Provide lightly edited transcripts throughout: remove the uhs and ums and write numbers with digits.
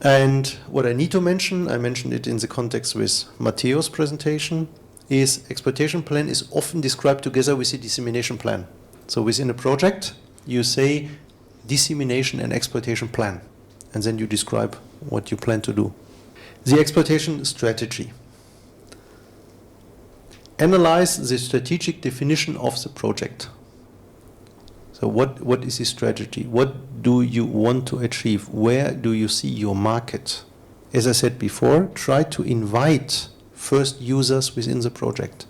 And what I need to mention, I mentioned it in the context with Matteo's presentation, is exploitation plan is often described together with the dissemination plan. So within a project, you say dissemination and exploitation plan, and then you describe what you plan to do. The exploitation strategy. Analyze the strategic definition of the project. So what is the strategy? What do you want to achieve? Where do you see your market? As I said before, try to invite first users within the project.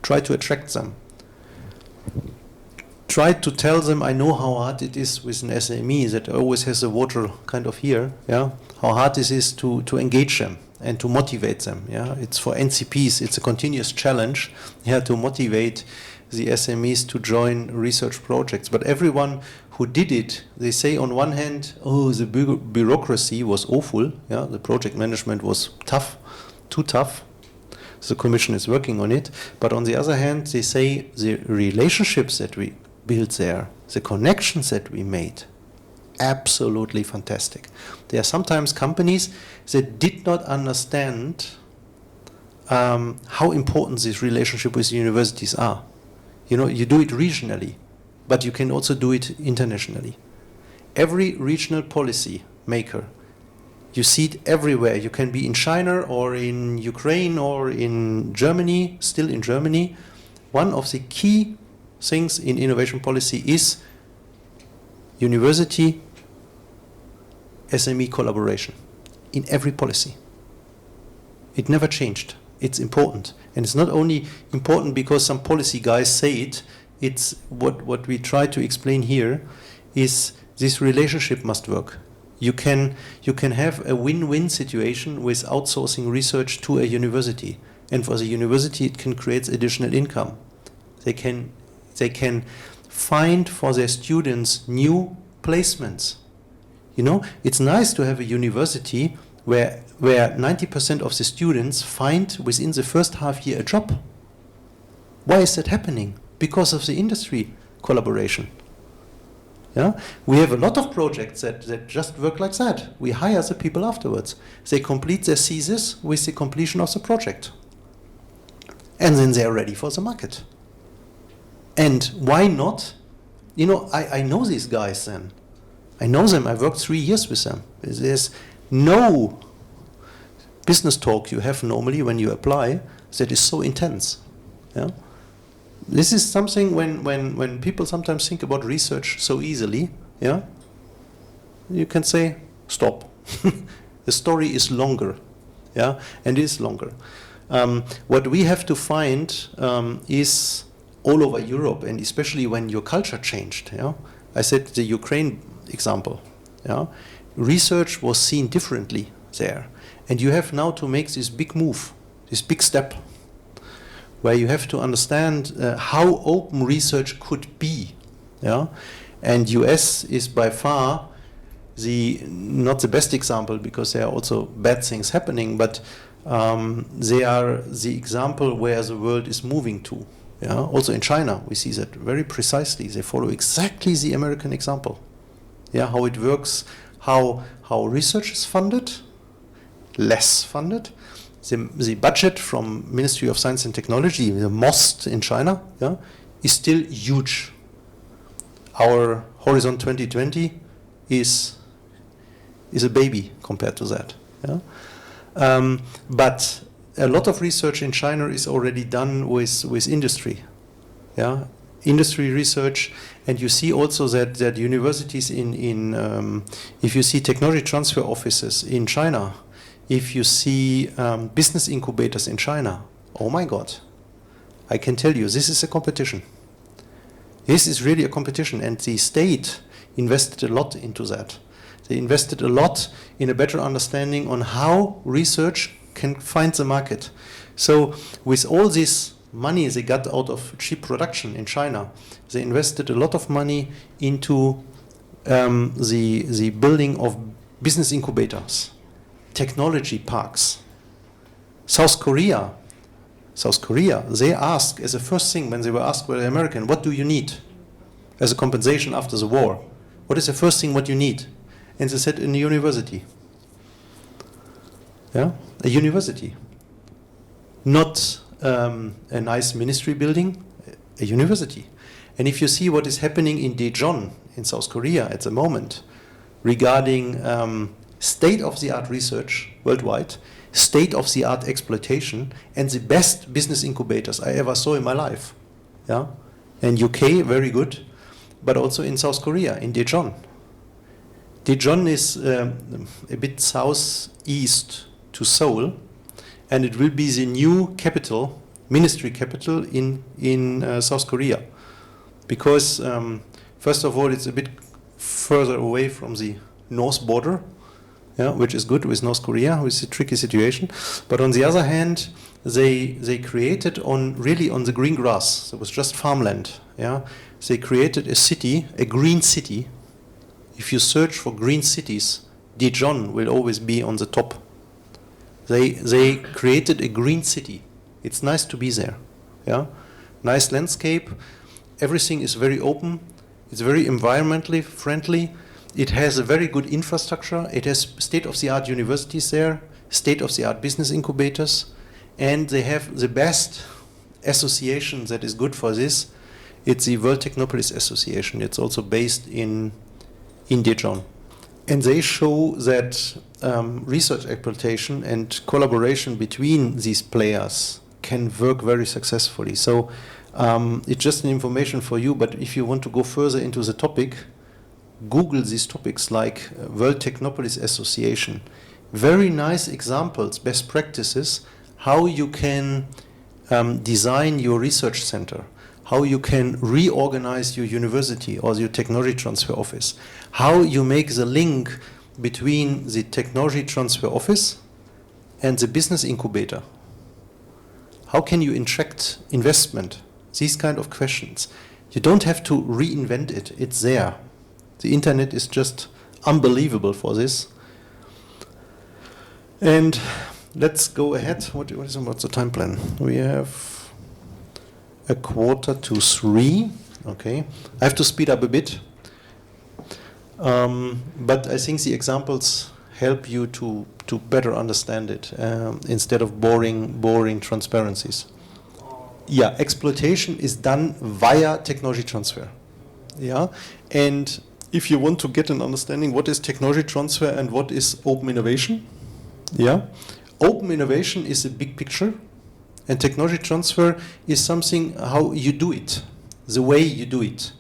Try to attract them. Try to tell them, I know how hard it is with an SME that always has the water kind of here, yeah? How hard it is to engage them and to motivate them, yeah? It's for NCPs, it's a continuous challenge, yeah, to motivate the SMEs to join research projects. But everyone who did it, they say on one hand, oh, the bureaucracy was awful, yeah? The project management was tough, too tough. The Commission is working on it. But on the other hand, they say the relationships that we built there, the connections that we made, absolutely fantastic. There are sometimes companies that did not understand how important this relationship with universities are. You know, you do it regionally, but you can also do it internationally. Every regional policy maker, you see it everywhere. You can be in China or in Ukraine or in Germany, still in Germany. One of the key things in innovation policy is university SME collaboration in every policy. It never changed. It's important. And it's not only important because some policy guys say it, it's what we try to explain here is this relationship must work. You can have a win-win situation with outsourcing research to a university. And for the university, it can create additional income. They can find for their students new placements. You know, it's nice to have a university where 90% of the students find within the first half year a job. Why is that happening? Because of the industry collaboration. Yeah? We have a lot of projects that just work like that. We hire the people afterwards. They complete their thesis with the completion of the project. And then they're ready for the market. And why not? You know, I know these guys then. I know them. I worked 3 years with them. There's no business talk you have normally when you apply that is so intense. Yeah? This is something when people sometimes think about research so easily, yeah, you can say, stop. The story is longer, yeah, and it is longer. What we have to find is all over Europe, and especially when your culture changed. Yeah? I said the Ukraine example. Yeah? Research was seen differently there. And you have now to make this big move, this big step, where you have to understand how open research could be. Yeah? And US is by far not the best example, because there are also bad things happening, but they are the example where the world is moving to. Yeah? Also in China, we see that very precisely. They follow exactly the American example. Yeah, how it works, how research is funded, less funded. The budget from Ministry of Science and Technology, the MOST in China, yeah, is still huge. Our Horizon 2020 is a baby compared to that. Yeah? But a lot of research in China is already done with industry. Yeah? Industry research, and you see also that universities if you see technology transfer offices in China, if you see business incubators in China, oh my God, I can tell you, this is a competition. This is really a competition, and the state invested a lot into that. They invested a lot in a better understanding on how research can find the market. So with all this money they got out of cheap production in China, they invested a lot of money into the building of business incubators, technology parks. South Korea, they asked as the first thing when they were asked by the American, what do you need as a compensation after the war? What is the first thing what you need? And they said, in a university. Yeah, a university. Not a nice ministry building, a university. And if you see what is happening in Daejeon in South Korea at the moment regarding state-of-the-art research worldwide, state-of-the-art exploitation, and the best business incubators I ever saw in my life. Yeah? And UK, very good, but also in South Korea, in Daejeon. Daejeon is a bit southeast to Seoul, and it will be the new capital, ministry capital in South Korea. Because, first of all, it's a bit further away from the north border, yeah, which is good with North Korea, which is a tricky situation. But on the other hand, they created really on the green grass. It was just farmland. Yeah, they created a city, a green city. If you search for green cities, Daejeon will always be on the top. They created a green city. It's nice to be there. Yeah, nice landscape. Everything is very open. It's very environmentally friendly. It has a very good infrastructure. It has state-of-the-art universities there, state-of-the-art business incubators, and they have the best association that is good for this. It's the World Technopolis Association. It's also based in Daejeon. And they show that research exploitation and collaboration between these players can work very successfully. So it's just an information for you, but if you want to go further into the topic, Google these topics like World Technopolis Association. Very nice examples, best practices, how you can design your research center, how you can reorganize your university or your technology transfer office, how you make the link between the technology transfer office and the business incubator. How can you inject investment? These kind of questions. You don't have to reinvent it. It's there. The internet is just unbelievable for this. And let's go ahead. What's the time plan? We have 2:45. Okay. I have to speed up a bit. But I think the examples help you to better understand it instead of boring transparencies. Yeah, exploitation is done via technology transfer. Yeah, and if you want to get an understanding what is technology transfer and what is open innovation, yeah, open innovation is a big picture, and technology transfer is something how you do it, the way you do it.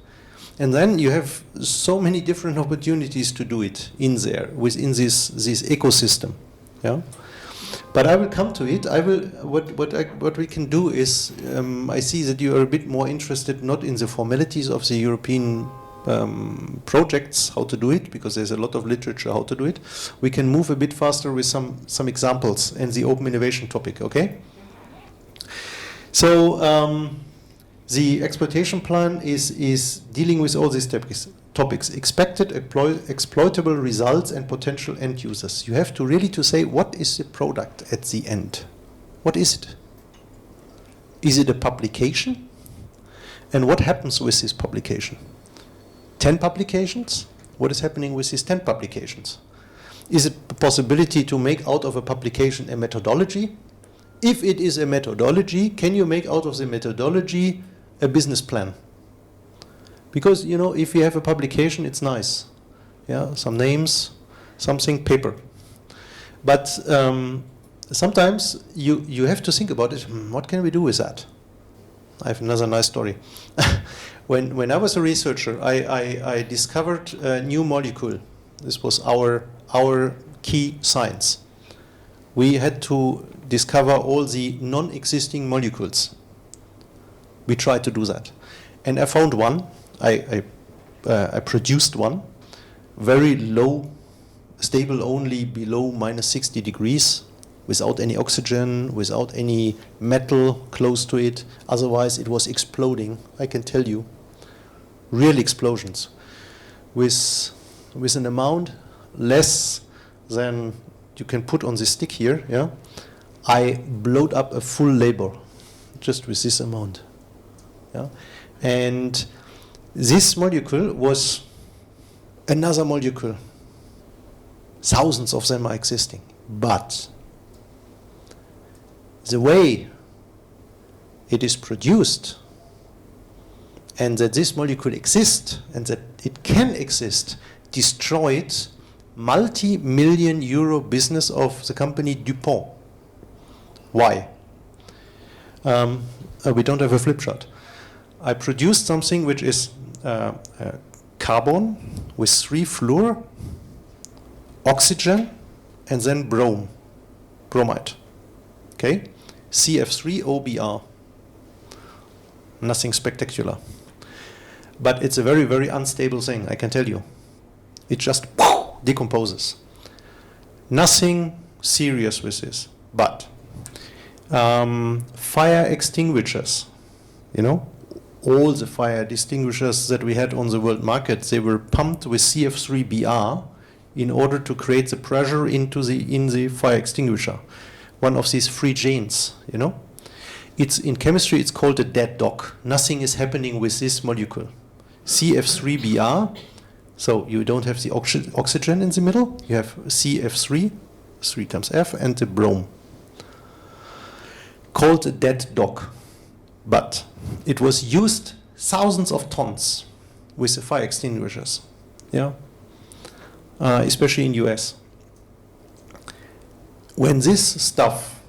And then you have so many different opportunities to do it in there, within this ecosystem. Yeah. But I will come to it. I will. What we can do is, I see that you are a bit more interested not in the formalities of the European projects, how to do it, because there's a lot of literature how to do it. We can move a bit faster with some examples and the open innovation topic. Okay. So the exploitation plan is dealing with all these topics, expected exploitable results and potential end users. You have to really say what is the product at the end. What is it? Is it a publication? And what happens with this publication? 10 publications? What is happening with these 10 publications? Is it a possibility to make out of a publication a methodology? If it is a methodology, can you make out of the methodology a business plan? Because, you know, if you have a publication, it's nice. Yeah, some names, something, paper. But sometimes you have to think about it. What can we do with that? I have another nice story. When I was a researcher, I discovered a new molecule. This was our key science. We had to discover all the non-existing molecules. We tried to do that. And I found one. I produced one, very low, stable only below -60 degrees, without any oxygen, without any metal close to it. Otherwise, it was exploding, I can tell you. Real explosions. With an amount less than you can put on this stick here, yeah, I blowed up a full label just with this amount. Yeah? And this molecule was another molecule. Thousands of them are existing. But the way it is produced, and that this molecule exists, and that it can exist, destroyed multi-million euro business of the company DuPont. Why? We don't have a flip chart. I produced something which is carbon with 3 fluor, oxygen, and then bromide. Okay? CF3OBr. Nothing spectacular. But it's a very, very unstable thing, I can tell you. It just decomposes. Nothing serious with this. But fire extinguishers, you know, all the fire extinguishers that we had on the world market, they were pumped with CF3Br in order to create the pressure in the fire extinguisher. One of these free chains, you know. It's in chemistry, it's called a dead dog. Nothing is happening with this molecule. CF3Br, so you don't have the oxygen in the middle. You have CF3, 3 times F, and the brome. Called a dead dog. But it was used thousands of tons with the fire extinguishers, yeah, especially in US. When this stuff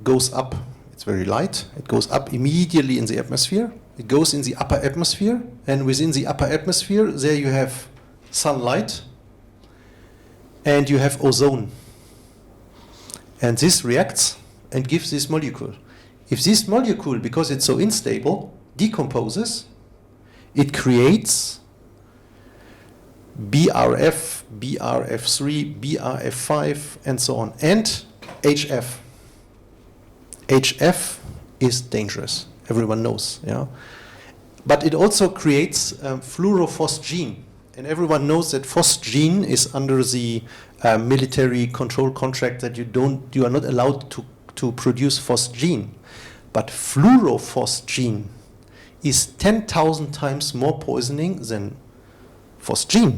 goes up, it's very light, it goes up immediately in the atmosphere, it goes in the upper atmosphere, and within the upper atmosphere, there you have sunlight, and you have ozone. And this reacts and gives this molecule. If this molecule, because it's so unstable, decomposes, it creates BRF, BRF3, BRF5, and so on, and HF. HF is dangerous, everyone knows, yeah. But it also creates fluorophosgene, and everyone knows that phosgene is under the military control contract that you are not allowed to produce phosgene. But fluorophosgene is 10,000 times more poisoning than phosgene.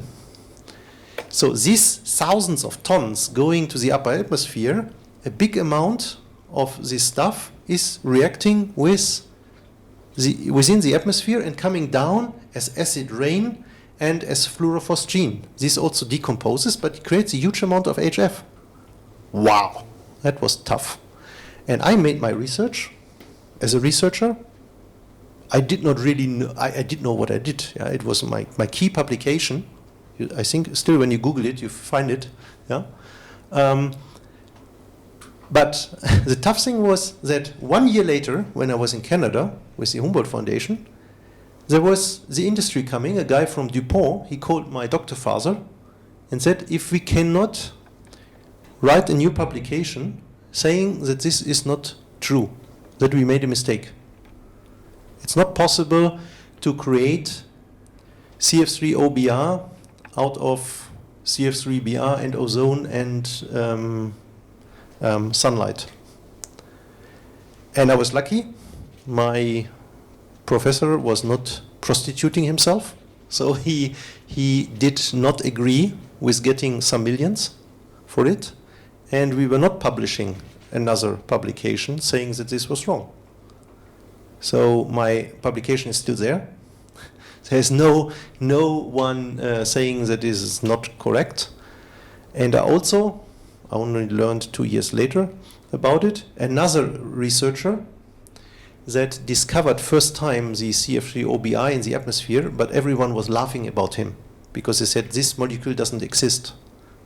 So these thousands of tons going to the upper atmosphere, a big amount of this stuff is reacting within the atmosphere and coming down as acid rain and as fluorophosgene. This also decomposes, but it creates a huge amount of HF. Wow, that was tough. And I made my research. As a researcher, I did not really know, I did know what I did. Yeah, it was my key publication. I think still when you Google it, you find it. Yeah. But the tough thing was that 1 year later, when I was in Canada with the Humboldt Foundation, there was the industry coming, a guy from DuPont. He called my doctor father and said, if we cannot write a new publication saying that this is not true, that we made a mistake. It's not possible to create CF3OBr out of CF3Br and ozone and sunlight. And I was lucky. My professor was not prostituting himself, so he did not agree with getting some millions for it, and we were not publishing another publication saying that this was wrong. So my publication is still there. There's no one saying that this is not correct. And I only learned 2 years later about it. Another researcher that discovered first time the CF3OBI in the atmosphere, but everyone was laughing about him because they said this molecule doesn't exist.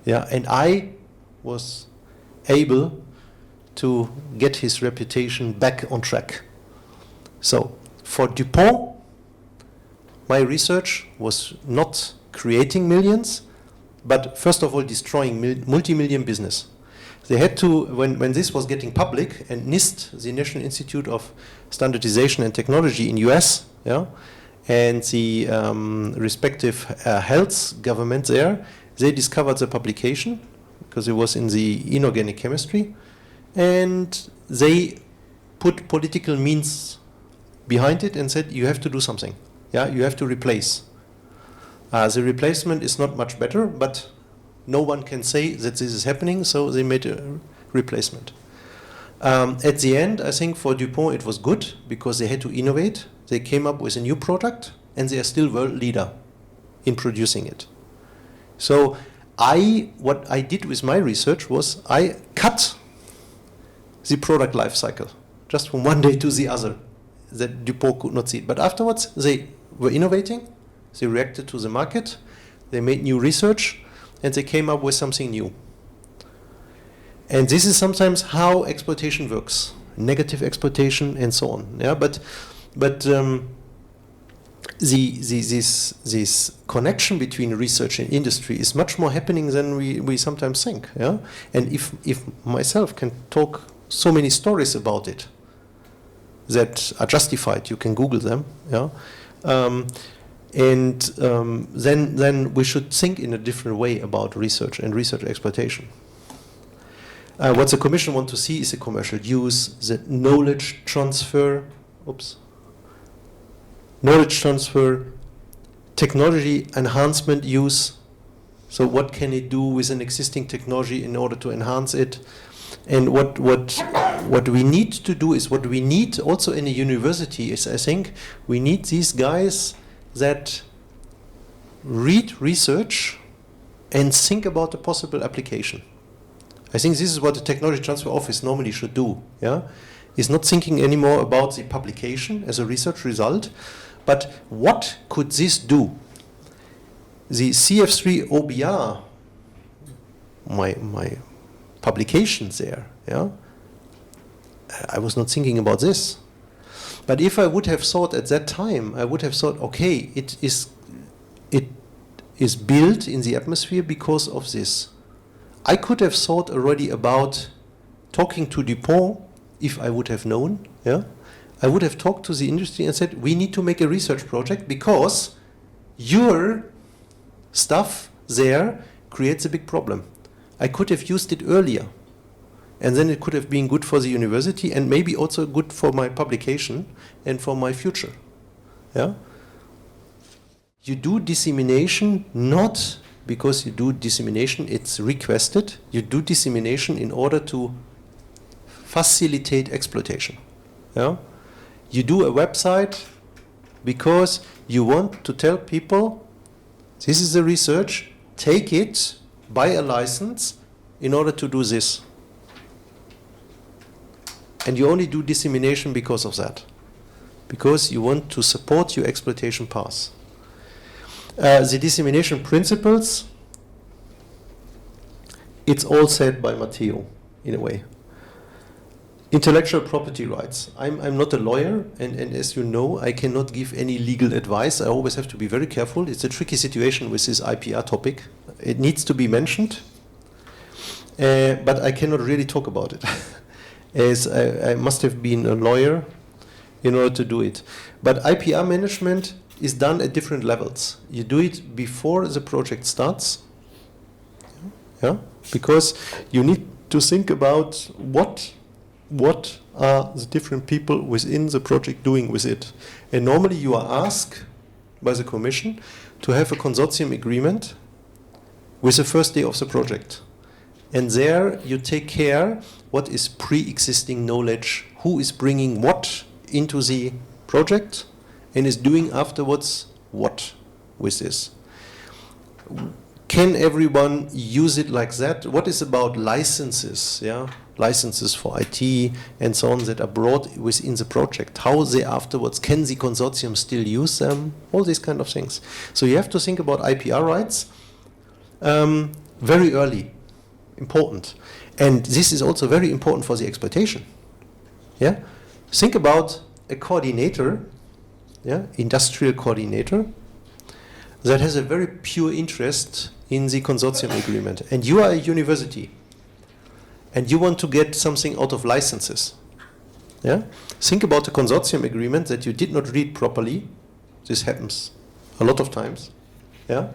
Yeah, and I was able to get his reputation back on track. So for DuPont, my research was not creating millions, but first of all destroying multi-million business. They had to, when this was getting public, and NIST, the National Institute of Standardization and Technology in US, yeah, and the respective health government there, they discovered the publication because it was in the inorganic chemistry, and they put political means behind it and said, you have to do something. Yeah, you have to replace. The replacement is not much better, but no one can say that this is happening, so they made a replacement. At the end, I think for DuPont it was good because they had to innovate. They came up with a new product, and they are still world leader in producing it. So what I did with my research was I cut the product life cycle just from one day to the other, that DuPont could not see it. But afterwards, they were innovating, they reacted to the market, they made new research, and they came up with something new. And this is sometimes how exploitation works, negative exploitation and so on. Yeah, but this connection between research and industry is much more happening than we sometimes think. Yeah, and if myself can talk so many stories about it that are justified, you can Google them. Yeah, then we should think in a different way about research and research exploitation. What the Commission wants to see is the commercial use, the knowledge transfer, technology enhancement use. So what can it do with an existing technology in order to enhance it? And what we need to do is, what we need also in a university is, I think, we need these guys that read research and think about the possible application. I think this is what the Technology Transfer Office normally should do. Yeah, is not thinking anymore about the publication as a research result, but what could this do? The CF3 OBR, my publications there. Yeah, I was not thinking about this. But if I would have thought at that time, I would have thought, okay, it is built in the atmosphere because of this. I could have thought already about talking to DuPont if I would have known. Yeah, I would have talked to the industry and said, we need to make a research project because your stuff there creates a big problem. I could have used it earlier, and then it could have been good for the university and maybe also good for my publication and for my future. Yeah, you do dissemination not because you do dissemination, it's requested. You do dissemination in order to facilitate exploitation. Yeah? You do a website because you want to tell people, this is the research, take it, buy a license in order to do this. And you only do dissemination because of that. Because you want to support your exploitation path. The dissemination principles, it's all said by Matteo, in a way. Intellectual property rights. I'm not a lawyer, and as you know, I cannot give any legal advice. I always have to be very careful. It's a tricky situation with this IPR topic. It needs to be mentioned, but I cannot really talk about it, as I must have been a lawyer in order to do it. But IPR management is done at different levels. You do it before the project starts, yeah, because you need to think about what are the different people within the project doing with it. And normally you are asked by the Commission to have a consortium agreement with the first day of the project. And there you take care what is pre-existing knowledge, who is bringing what into the project, and is doing afterwards what with this. Can everyone use it like that? What is about licenses? Yeah, licenses for IT and so on that are brought within the project. How they afterwards, can the consortium still use them? All these kind of things. So you have to think about IPR rights very early. Important. And this is also very important for the exploitation. Yeah, think about a coordinator, yeah, industrial coordinator, that has a very pure interest in the consortium agreement. And you are a university, and you want to get something out of licenses. Yeah? Think about the consortium agreement that you did not read properly. This happens a lot of times. Yeah?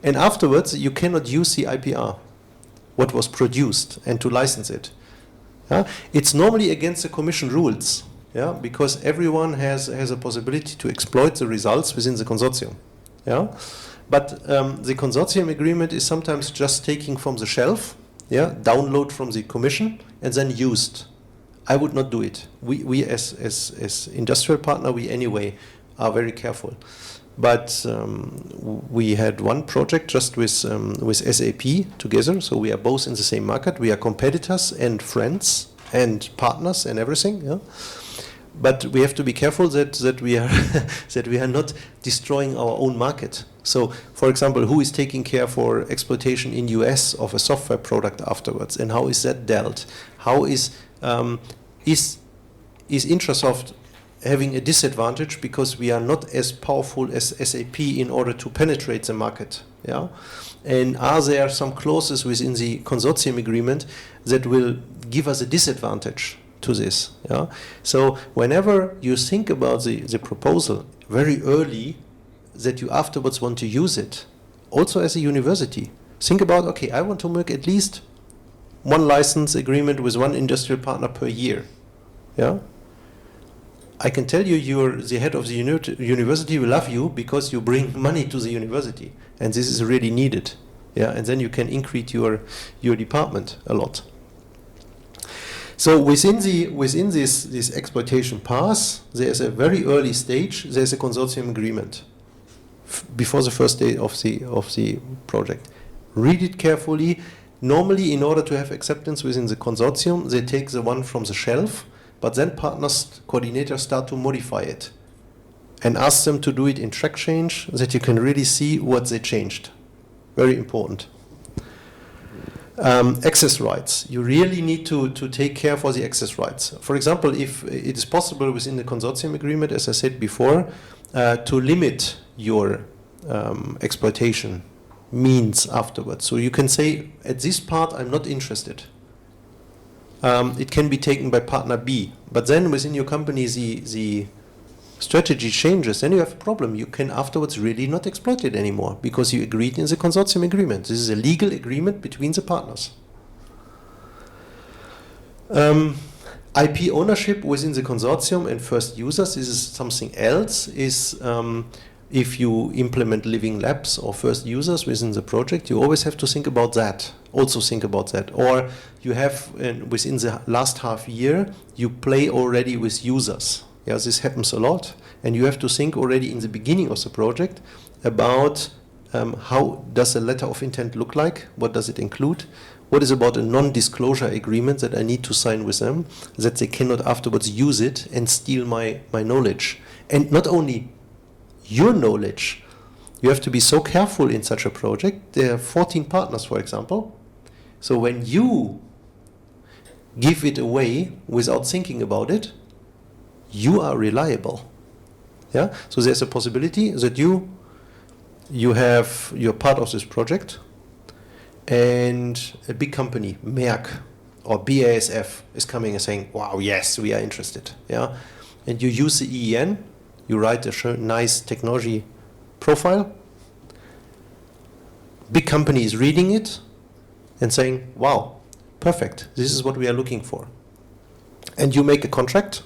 And afterwards, you cannot use the IPR, what was produced, and to license it. Yeah? It's normally against the Commission rules. Yeah, because everyone has a possibility to exploit the results within the consortium. Yeah, But the consortium agreement is sometimes just taking from the shelf, yeah, download from the commission, and then used. I would not do it. We as industrial partner, we anyway are very careful. But we had one project just with SAP together, so we are both in the same market. We are competitors and friends and partners and everything. Yeah? But we have to be careful that we are that we are not destroying our own market. So, for example, who is taking care for exploitation in US of a software product afterwards, and how is that dealt? How is Intrasoft having a disadvantage because we are not as powerful as SAP in order to penetrate the market? Yeah, and are there some clauses within the consortium agreement that will give us a disadvantage to this? Yeah. So whenever you think about the proposal very early, that you afterwards want to use it, also as a university, think about, okay, I want to make at least one license agreement with one industrial partner per year. Yeah. I can tell you, you're the head of the university will love you because you bring money to the university, and this is really needed. Yeah, and then you can increase your department a lot. So within this exploitation path, there's a very early stage. There's a consortium agreement before the first day of the project. Read it carefully. Normally, in order to have acceptance within the consortium, they take the one from the shelf, but then partners, coordinators start to modify it and ask them to do it in track change, that you can really see what they changed. Very important. Access rights. You really need to take care for the access rights. For example, if it is possible within the consortium agreement, as I said before, to limit your exploitation means afterwards. So you can say, at this part, I'm not interested. It can be taken by partner B. But then within your company, the strategy changes, then you have a problem. You can afterwards really not exploit it anymore because you agreed in the consortium agreement. This is a legal agreement between the partners. IP ownership within the consortium and first users, this is something else. If you implement living labs or first users within the project, you always have to think about that. Also think about that. Or you have, within the last half year, you play already with users. Yeah, this happens a lot. And you have to think already in the beginning of the project about how does a letter of intent look like? What does it include? What is about a non-disclosure agreement that I need to sign with them, that they cannot afterwards use it and steal my knowledge? And not only your knowledge, you have to be so careful in such a project. There are 14 partners, for example. So when you give it away without thinking about it, you are reliable. Yeah. So there's a possibility that you're part of this project, and a big company, Merck or BASF, is coming and saying, "Wow, yes, we are interested." Yeah. And you use the EEN. You write a nice technology profile. Big company is reading it and saying, wow, perfect, this is what we are looking for. And you make a contract,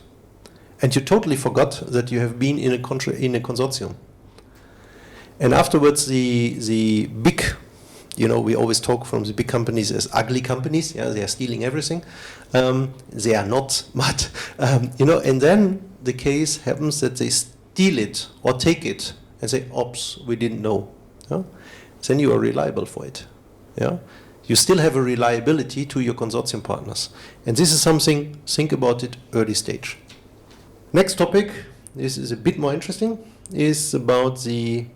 and you totally forgot that you have been in a consortium. And afterwards, the big, we always talk from the big companies as ugly companies. Yeah, they are stealing everything. They are not, but and then the case happens that they steal it or take it and say, "Oops, we didn't know." Yeah? Then you are reliable for it. Yeah, you still have a reliability to your consortium partners, and this is something. Think about it early stage. Next topic, this is a bit more interesting, is about the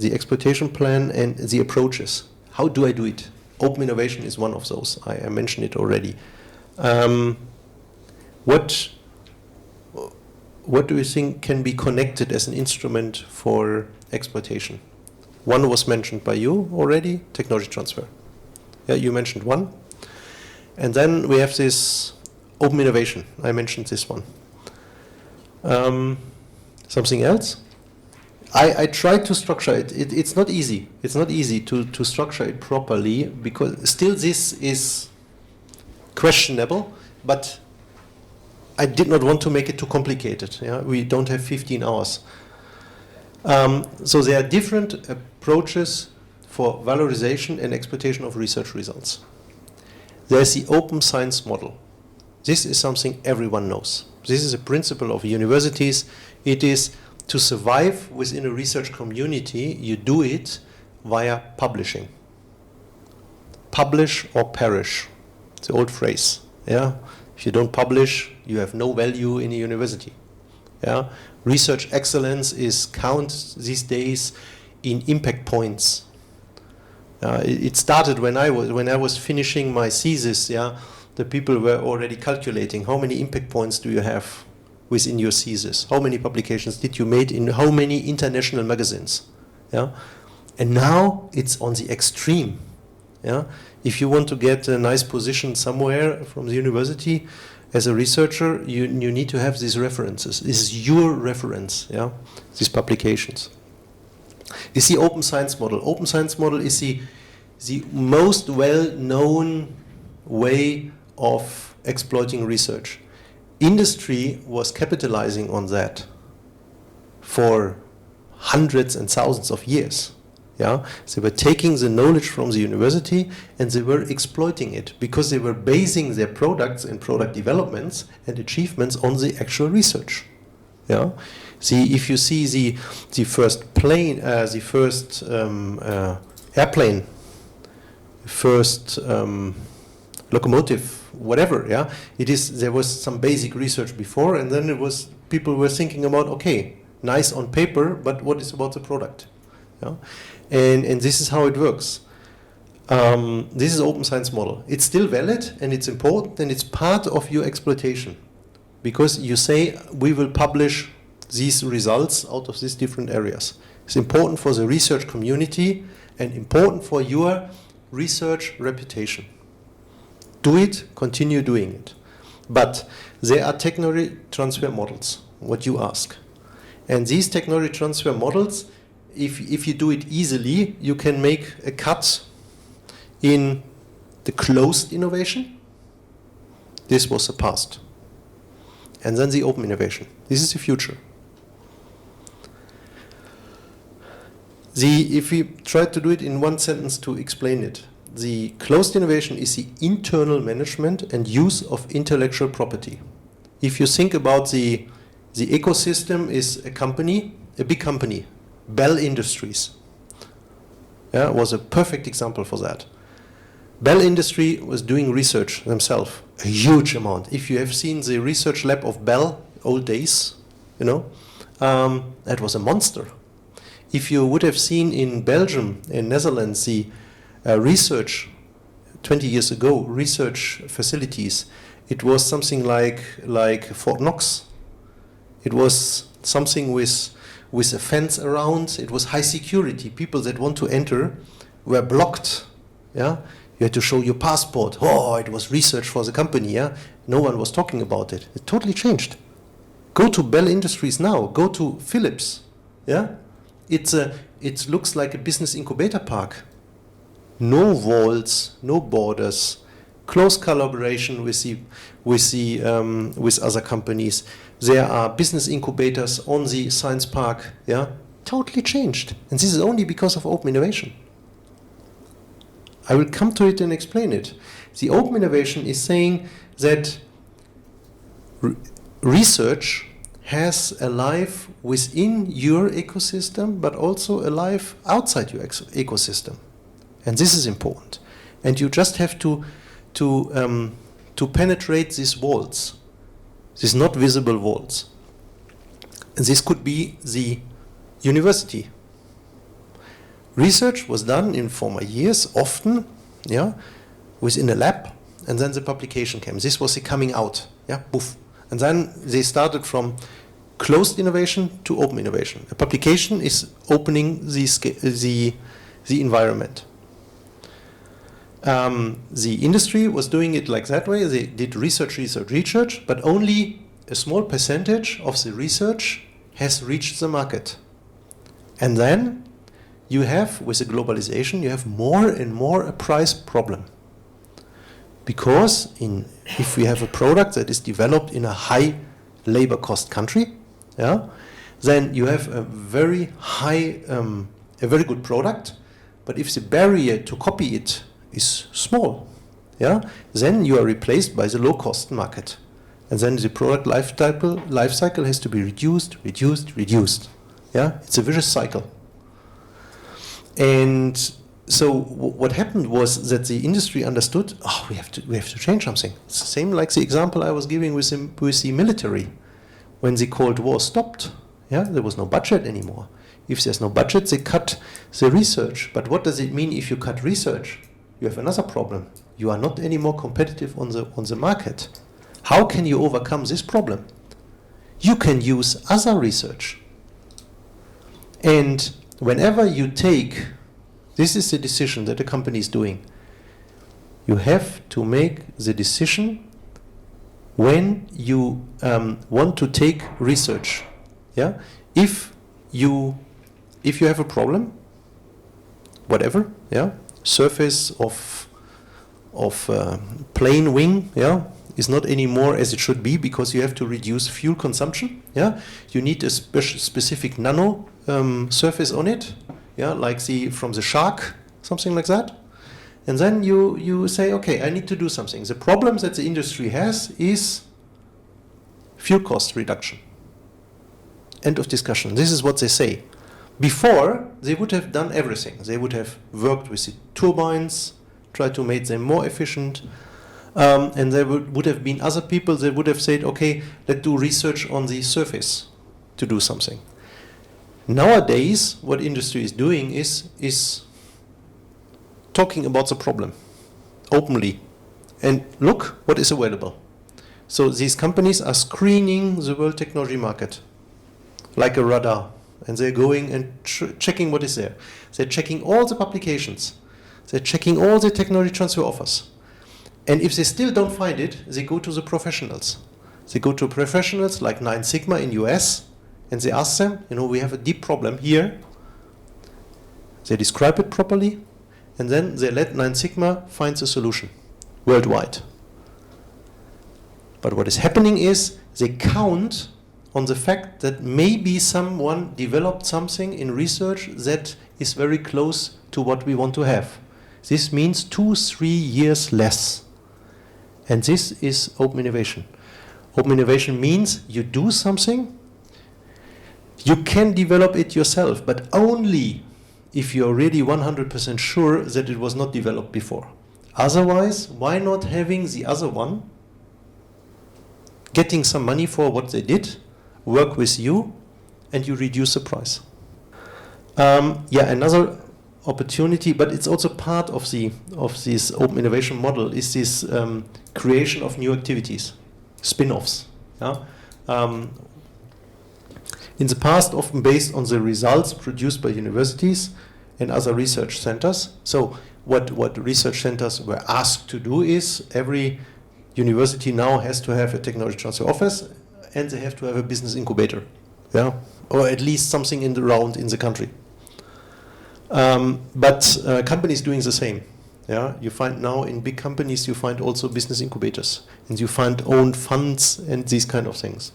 exploitation plan and the approaches. How do I do it? Open innovation is one of those. I mentioned it already. What do you think can be connected as an instrument for exploitation? One was mentioned by you already, technology transfer. Yeah, you mentioned one. And then we have this open innovation. I mentioned this one. Something else? I tried to structure it. It's not easy. It's not easy to structure it properly, because still this is questionable, but I did not want to make it too complicated. Yeah? We don't have 15 hours. So there are different approaches for valorization and exploitation of research results. There's the open science model. This is something everyone knows. This is a principle of universities. It is to survive within a research community, you do it via publishing. Publish or perish. It's the old phrase. Yeah? If you don't publish, you have no value in a university. Yeah? Research excellence is counted these days in impact points. It started when I was finishing my thesis. Yeah, the people were already calculating how many impact points do you have within your thesis, how many publications did you make in how many international magazines. Yeah, and now it's on the extreme. Yeah, if you want to get a nice position somewhere from the university as a researcher, you need to have these references. This is your reference. Yeah, these publications. Is the open science model. Open science model is the most well-known way of exploiting research. Industry was capitalizing on that for hundreds and thousands of years. Yeah? They were taking the knowledge from the university and they were exploiting it because they were basing their products and product developments and achievements on the actual research. Yeah? See, if you see the first plane, the first airplane, first locomotive, whatever, yeah, there was some basic research before, and then people were thinking about, okay, nice on paper, but what is about the product? Yeah? And this is how it works. This is open science model. It's still valid and it's important and it's part of your exploitation because you say we will publish these results out of these different areas. It's important for the research community and important for your research reputation. Do it, continue doing it. But there are technology transfer models, what you ask. And these technology transfer models, if you do it easily, you can make a cut in the closed innovation. This was the past. And then the open innovation. This is the future. If we try to do it in one sentence to explain it, the closed innovation is the internal management and use of intellectual property. If you think about the ecosystem is a company, a big company, Bell Industries. Yeah, was a perfect example for that. Bell Industry was doing research themselves, a huge amount. If you have seen the research lab of Bell, old days, that was a monster. If you would have seen in Belgium, in Netherlands, the research 20 years ago, research facilities, it was something like Fort Knox. It was something with a fence around. It was high security. People that want to enter were blocked. Yeah, you had to show your passport. Oh, it was research for the company. Yeah, no one was talking about it. It totally changed. Go to Bell Industries now. Go to Philips. Yeah. It looks like a business incubator park. No walls, no borders, close collaboration with other companies. There are business incubators on the science park. Yeah, totally changed. And this is only because of open innovation. I will come to it and explain it. The open innovation is saying that research has a life within your ecosystem, but also a life outside your ecosystem. And this is important. And you just have to penetrate these walls, these not visible walls. And this could be the university. Research was done in former years, often, yeah, within a lab, and then the publication came. This was the coming out, yeah, poof. And then they started from closed innovation to open innovation. A publication is opening the environment. The industry was doing it like that way. They did research, but only a small percentage of the research has reached the market. And then you have, with the globalization, you have more and more a price problem. Because if we have a product that is developed in a high labor cost country, yeah, then you have a very high, a very good product, but if the barrier to copy it is small, yeah, then you are replaced by the low-cost market. And then the product life cycle has to be reduced. Yeah, it's a vicious cycle. And so what happened was that the industry understood, oh, we have to change something. It's the same like the example I was giving with the military. When the Cold War stopped, yeah, there was no budget anymore. If there's no budget, they cut the research. But what does it mean if you cut research? You have another problem. You are not anymore competitive on the market. How can you overcome this problem? You can use other research. And whenever you take, this is the decision that the company is doing, you have to make the decision when you want to take research. Yeah? If you have a problem, whatever, yeah, surface of plane wing, yeah, is not anymore as it should be because you have to reduce fuel consumption. Yeah, you need a specific nano surface on it. Yeah, like from the shark, something like that. And then you say, okay, I need to do something. The problem that the industry has is fuel cost reduction. End of discussion. This is what they say. Before, they would have done everything. They would have worked with the turbines, tried to make them more efficient. And there would have been other people that would have said, okay, let's do research on the surface to do something. Nowadays, what industry is doing is talking about the problem openly. And look what is available. So these companies are screening the world technology market like a radar. And they're going and checking what is there. They're checking all the publications. They're checking all the technology transfer offers. And if they still don't find it, they go to the professionals. They go to professionals like 9 Sigma in US, and they ask them, we have a deep problem here. They describe it properly, and then they let 9 Sigma find the solution worldwide. But what is happening is they count on the fact that maybe someone developed something in research that is very close to what we want to have. This means 2-3 years less. And this is open innovation. Open innovation means you do something, you can develop it yourself, but only if you're really 100% sure that it was not developed before. Otherwise, why not having the other one getting some money for what they did, work with you, and you reduce the price? Another opportunity, but it's also part of this open innovation model, is this creation of new activities, spin-offs. Yeah? In the past, often based on the results produced by universities and other research centers. So what research centers were asked to do is every university now has to have a technology transfer office, and they have to have a business incubator, yeah, or at least something in the country. But companies doing the same. Yeah, you find now in big companies, you find also business incubators, and you find own funds and these kind of things.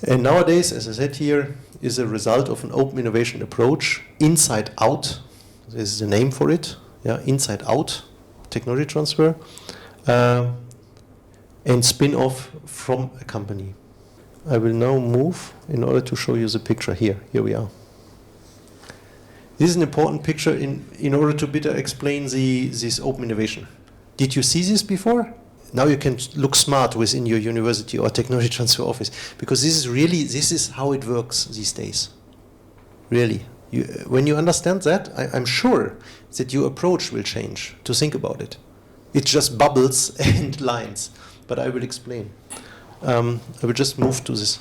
And nowadays, as I said here, is a result of an open innovation approach, inside out. This is a name for it. Yeah, inside out technology transfer, and spin off from a company. I will now move in order to show you the picture here. Here we are. This is an important picture in order to better explain this open innovation. Did you see this before? Now you can look smart within your university or technology transfer office, because this is how it works these days. Really. When you understand that, I'm sure that your approach will change to think about it. It's just bubbles and lines, but I will explain. I will just move to this.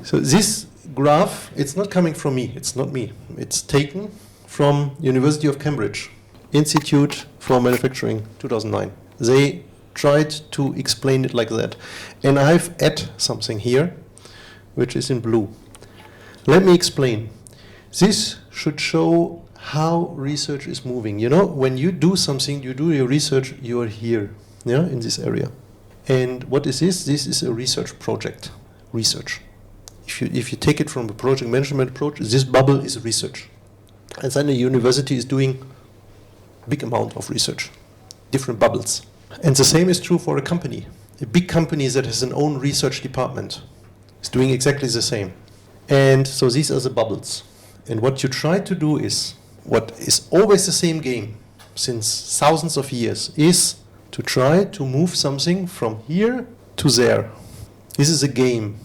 So this graph, it's not coming from me, it's not me. It's taken from University of Cambridge, Institute for Manufacturing, 2009. They tried to explain it like that. And I've added something here, which is in blue. Let me explain. This should show how research is moving. When you do something, you do your research, you are here, in this area. And what is this? This is a research project. Research. if you take it from a project management approach, this bubble is research. And then the university is doing a big amount of research, different bubbles. And the same is true for a company. A big company that has an own research department is doing exactly the same. And so these are the bubbles. And what you try to do is, what is always the same game since thousands of years, is to try to move something from here to there. This is a game.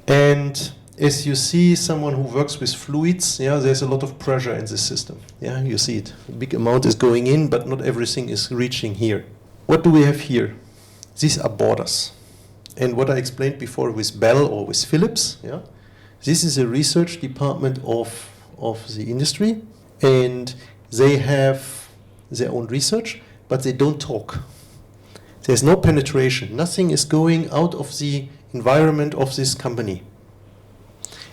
And as you see someone who works with fluids, yeah, there's a lot of pressure in this system. Yeah, you see it. A big amount is going in, but not everything is reaching here. What do we have here? These are borders. And what I explained before with Bell or with Philips, yeah, this is a research department of the industry, and they have their own research, but they don't talk. There's no penetration. Nothing is going out of the environment of this company.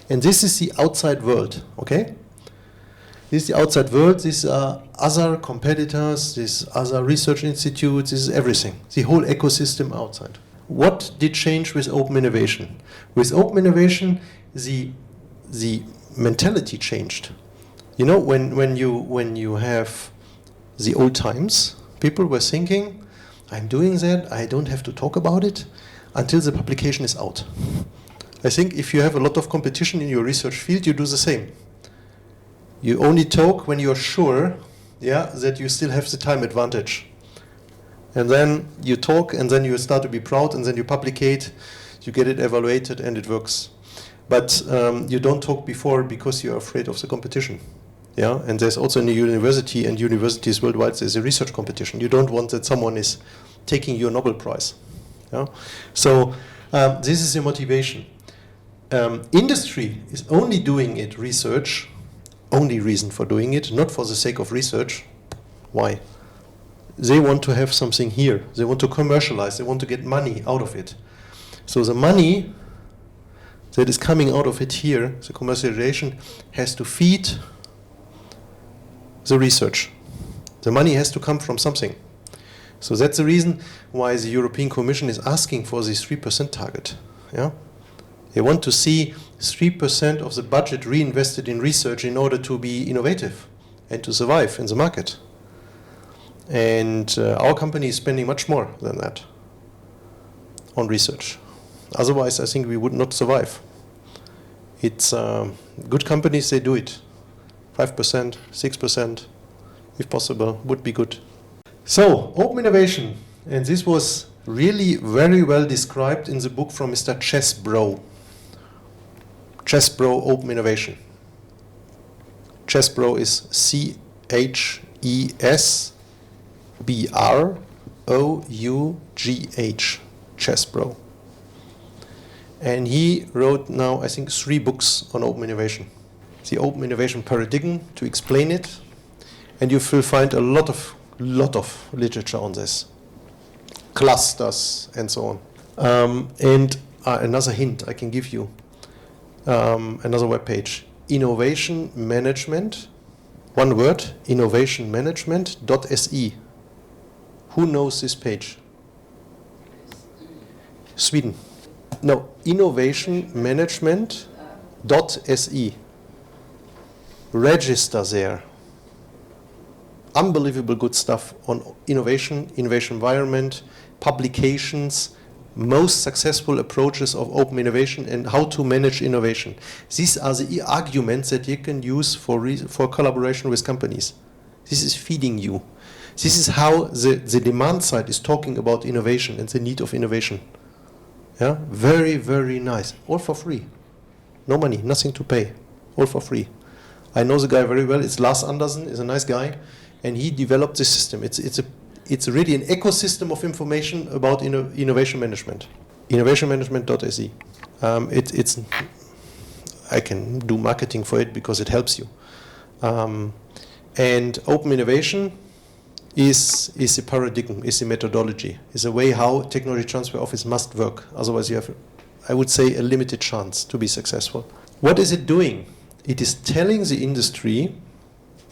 And this is the outside world, okay? This is the outside world. These are other competitors, these other research institutes, this is everything. The whole ecosystem outside. What did change with open innovation? With open innovation, the mentality changed. You know, when you have the old times, people were thinking, I'm doing that, I don't have to talk about it until the publication is out. I think if you have a lot of competition in your research field, you do the same. You only talk when you're sure, yeah, that you still have the time advantage. And then you talk, and then you start to be proud, and then you publicate, you get it evaluated, and it works. But you don't talk before because you're afraid of the competition. Yeah, and there's also in the university and universities worldwide, there's a research competition. You don't want that someone is taking your Nobel Prize. Yeah? So this is the motivation. Industry is only doing it research, only reason for doing it, not for the sake of research. Why? They want to have something here. They want to commercialize. They want to get money out of it. So the money that is coming out of it here, the commercialization, has to feed the research. The money has to come from something. So that's the reason why the European Commission is asking for this 3% target. Yeah? They want to see 3% of the budget reinvested in research in order to be innovative and to survive in the market. And our company is spending much more than that on research. Otherwise, I think we would not survive. It's good companies, they do it. 5%, 6%, if possible, would be good. So, open innovation. And this was really very well described in the book from Mr. Chesbrough. Chesbrough, Open Innovation. Chesbrough is C-H-E-S-B-R-O-U-G-H. Chesbrough. And he wrote now, I think, 3 books on open innovation. The open innovation paradigm, to explain it, and you will find a lot of literature on this, clusters and so on. And another hint I can give you, another web page, innovation management, one word, innovationmanagement.se. Who knows this page? Sweden. No, innovationmanagement.se. Register there. Unbelievable good stuff on innovation, innovation environment, publications, most successful approaches of open innovation and how to manage innovation. These are the arguments that you can use for collaboration with companies. This is feeding you. This is how the demand side is talking about innovation and the need of innovation. Yeah, very, very nice. All for free. No money, nothing to pay. All for free. I know the guy very well. It's Lars Andersen. He's a nice guy, and he developed this system. It's really an ecosystem of information about innovation management. Innovationmanagement.se. I can do marketing for it because it helps you. And open innovation is a paradigm, is a methodology, is a way how technology transfer office must work. Otherwise, you have, I would say, a limited chance to be successful. What is it doing? It is telling the industry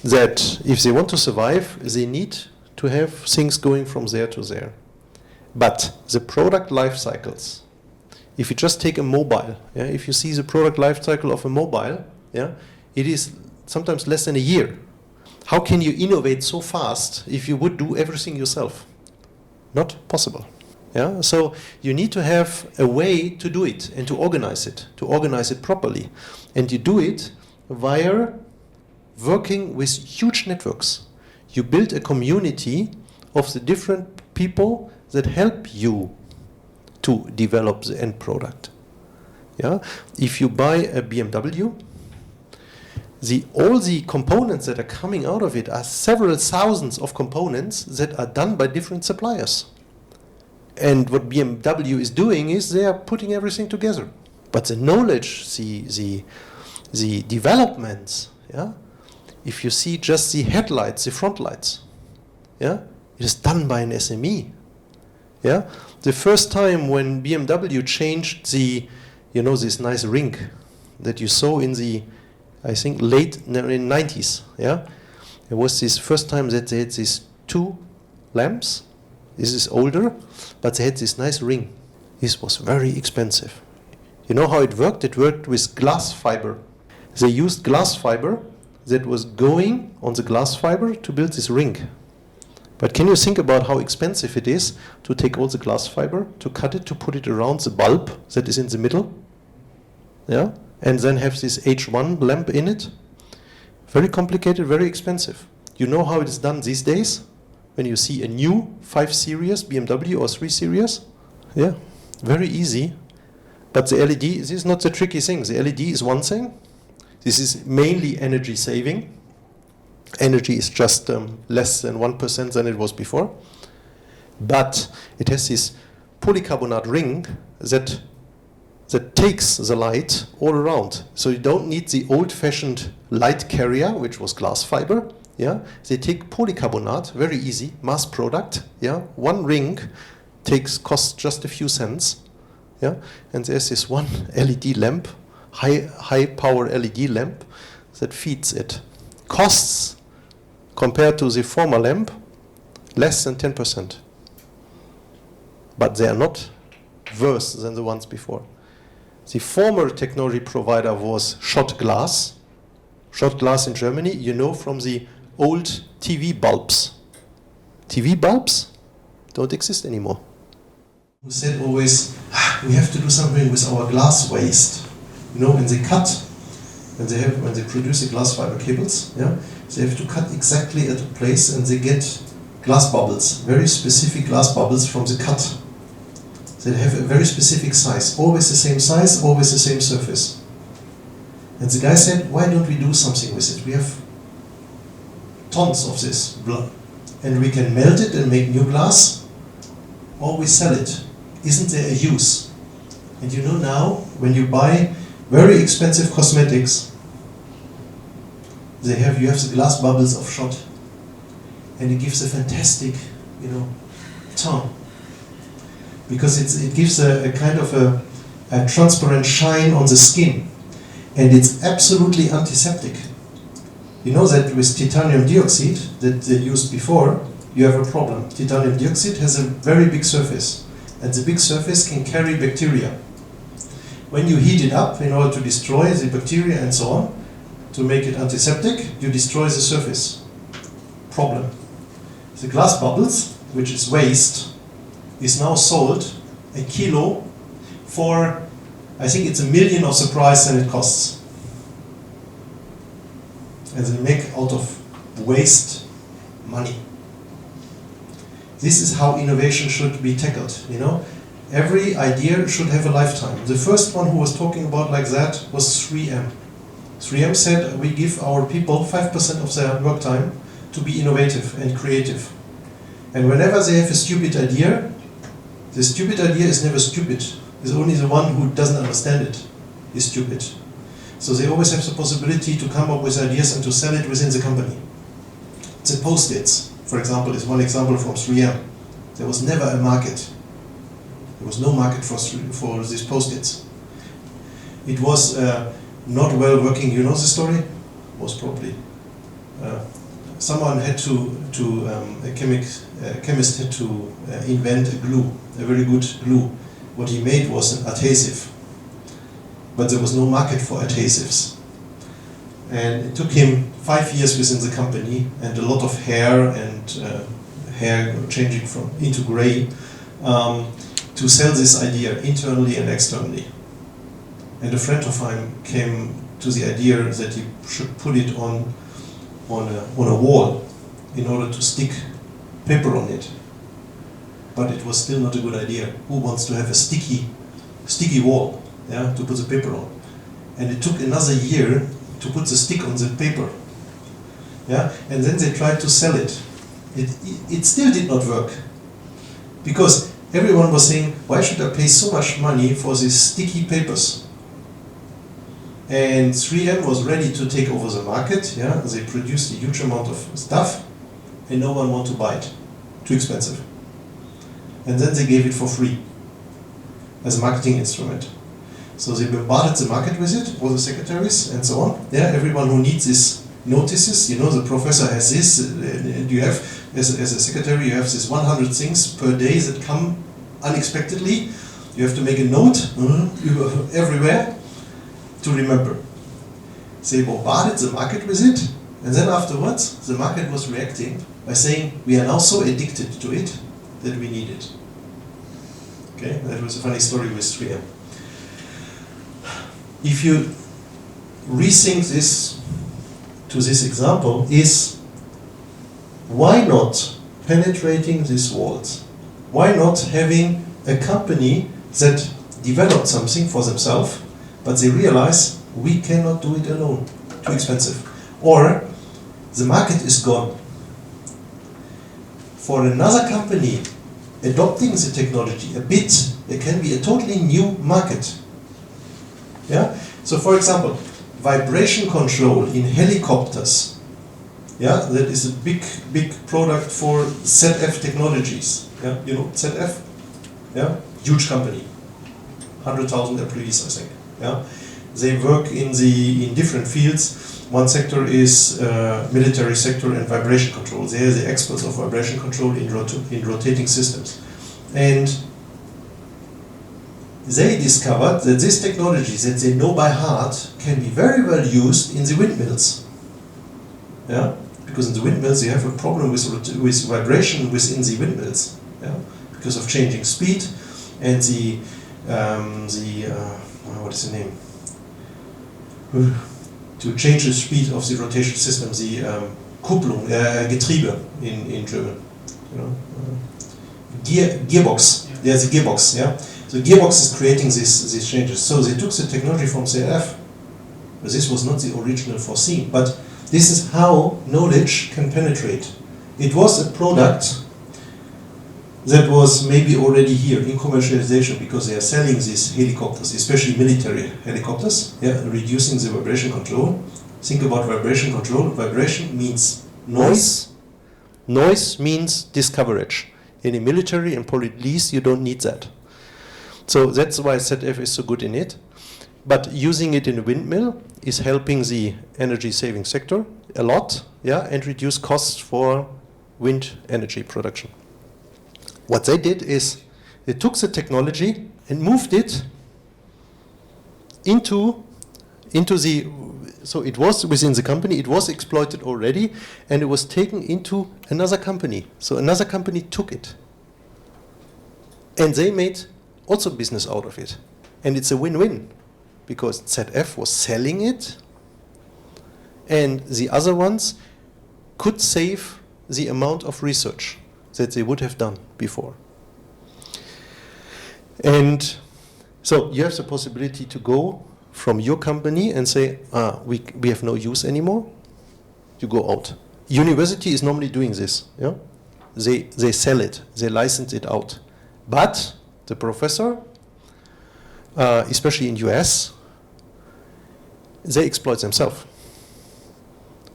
that if they want to survive, they need to have things going from there to there. But the product life cycles If you just take a mobile, yeah, if you see the product life cycle of a mobile, yeah, it is sometimes less than a year. How can you innovate so fast if you would do everything yourself? Not possible. Yeah? So you need to have a way to do it and to organize it properly. And you do it via working with huge networks. You build a community of the different people that help you to develop the end product. Yeah? If you buy a BMW, all the components that are coming out of it are several thousands of components that are done by different suppliers. And what BMW is doing is they are putting everything together. But the knowledge, the developments, yeah, if you see just the headlights, the front lights, yeah, it is done by an SME. Yeah, the first time when BMW changed this nice ring that you saw in the, I think, in 90s, yeah, it was this first time that they had these 2 lamps. This is older, but they had this nice ring. This was very expensive. You know how it worked? It worked with glass fiber. They used glass fiber that was going on the glass fiber to build this ring. But can you think about how expensive it is to take all the glass fiber, to cut it, to put it around the bulb that is in the middle? Yeah? And then have this H1 lamp in it? Very complicated, very expensive. You know how it is done these days? When you see a new 5 Series BMW or 3 Series? Yeah, very easy. But the LED, this is not the tricky thing. The LED is one thing. This is mainly energy saving. Energy is just less than 1% than it was before. But it has this polycarbonate ring that takes the light all around. So you don't need the old-fashioned light carrier, which was glass fiber. Yeah, they take polycarbonate, very easy, mass product. Yeah, one ring costs just a few cents. Yeah, and there's this one LED lamp, high power LED lamp that feeds it. Costs compared to the former lamp less than 10%. But they are not worse than the ones before. The former technology provider was shot glass. Shot glass in Germany, you know, from the old TV bulbs. TV bulbs don't exist anymore. Who said always, we have to do something with our glass waste. You know, when they cut, when they produce the glass fiber cables, yeah, they have to cut exactly at a place and they get glass bubbles, very specific glass bubbles from the cut. They have a very specific size, always the same size, always the same surface. And the guy said, why don't we do something with it? We have tons of this, and we can melt it and make new glass, or we sell it. Isn't there a use? And you know now, when you buy very expensive cosmetics, you have the glass bubbles of shot, and it gives a fantastic, tone, because it gives a kind of a transparent shine on the skin, and it's absolutely antiseptic. You know that with titanium dioxide that they used before, you have a problem. Titanium dioxide has a very big surface, and the big surface can carry bacteria. When you heat it up in order to destroy the bacteria and so on, to make it antiseptic, you destroy the surface. Problem. The glass bubbles, which is waste, is now sold a kilo for, I think it's $1 million of the price than it costs. And they make out of waste money. This is how innovation should be tackled, Every idea should have a lifetime. The first one who was talking about like that was 3M. 3M said, we give our people 5% of their work time to be innovative and creative. And whenever they have a stupid idea, the stupid idea is never stupid. It's only the one who doesn't understand it is stupid. So they always have the possibility to come up with ideas and to sell it within the company. The Post-its, for example, is one example from 3M. There was never a market. There was no market for these Post-its. It was not well working. You know the story? Most probably. Someone had a chemist had to invent a glue, a very good glue. what he made was an adhesive. But there was no market for adhesives. And it took him 5 years within the company and a lot of hair and hair changing into gray to sell this idea internally and externally. And a friend of mine came to the idea that he should put it on a wall in order to stick paper on it. But it was still not a good idea. Who wants to have a sticky wall, yeah, to put the paper on? And it took another year to put the stick on the paper. Yeah? And then they tried to sell it. It still did not work. Because everyone was saying, why should I pay so much money for these sticky papers? And 3M was ready to take over the market. Yeah? They produced a huge amount of stuff and no one wanted to buy it. Too expensive. And then they gave it for free as a marketing instrument. So they bombarded the market with it, all the secretaries and so on. Yeah, everyone who needs this notices, you know, the professor has this, and you have, as a secretary, you have this 100 things per day that come unexpectedly. You have to make a note everywhere to remember. They bombarded the market with it, and then afterwards, the market was reacting by saying, we are now so addicted to it that we need it. Okay, that was a funny story with 3M. If you rethink this to this example, is why not penetrating these walls? Why not having a company that developed something for themselves, but they realize we cannot do it alone, too expensive. Or the market is gone. For another company adopting the technology a bit, it can be a totally new market. Yeah? So for example, vibration control in helicopters. Yeah, that is a big product for ZF Technologies. Yeah, you know ZF? Yeah, huge company, 100,000 employees, I think. Yeah, they work in different fields. One sector is military sector and vibration control. They are the experts of vibration control in rotating systems, and they discovered that this technology that they know by heart can be very well used in the windmills. Yeah, because in the windmills you have a problem with vibration within the windmills. Yeah, because of changing speed and the what is the name? To change the speed of the rotation system, the Kupplung, Getriebe in German. You know, gearbox. Yeah. There's a gearbox. Yeah. So gearbox is creating these changes. So they took the technology from ZF, but this was not the original foreseen. But this is how knowledge can penetrate. It was a product that was maybe already here in commercialization because they are selling these helicopters, especially military helicopters, yeah, reducing the vibration control. Think about vibration control. Vibration means noise. Noise means discoverage. In the military and police, you don't need that. So that's why ZF is so good in it. But using it in a windmill is helping the energy saving sector a lot, yeah, and reduce costs for wind energy production. What they did is they took the technology and moved it into the, so it was within the company, it was exploited already, and it was taken into another company. So another company took it. And they made also business out of it. And it's a win-win, because ZF was selling it, and the other ones could save the amount of research that they would have done before. And so you have the possibility to go from your company and say, we have no use anymore. You go out. University is normally doing this. Yeah? They sell it. They license it out. But the professor, especially in US, they exploit themselves.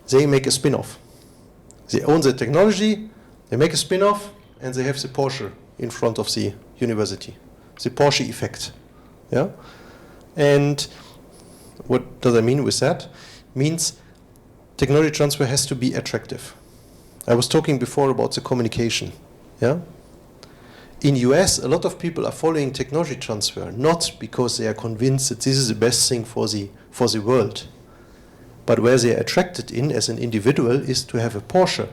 They make a spin-off. They own the technology, they make a spin-off, and they have the Porsche in front of the university. The Porsche effect. Yeah? And what does I mean with that? Means technology transfer has to be attractive. I was talking before about the communication. Yeah? in US, a lot of people are following technology transfer, not because they are convinced that this is the best thing for the world, but where they are attracted in as an individual is to have a Porsche.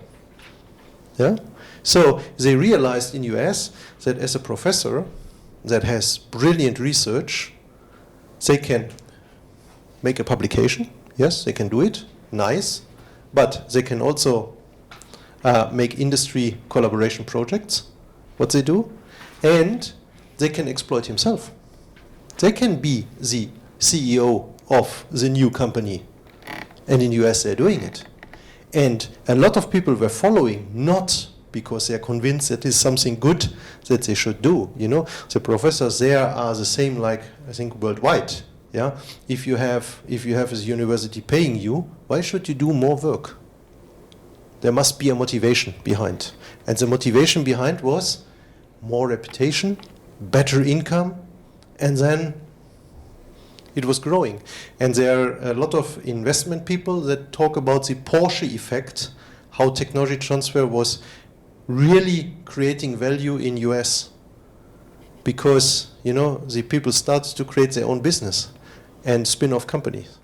Yeah? So they realized in US that as a professor that has brilliant research, they can make a publication. Yes, they can do it. Nice. But they can also make industry collaboration projects, what they do, and they can exploit himself. They can be the CEO of the new company, and in US they're doing it. And a lot of people were following, not because they're convinced that is something good that they should do. You know, the professors there are the same, like I think worldwide. Yeah, if you have a university paying you, why should you do more work? There must be a motivation behind, and the motivation behind was more reputation, better income, and then it was growing. And there are a lot of investment people that talk about the Porsche effect, how technology transfer was really creating value in US, because, you know, the people started to create their own business and spin-off companies.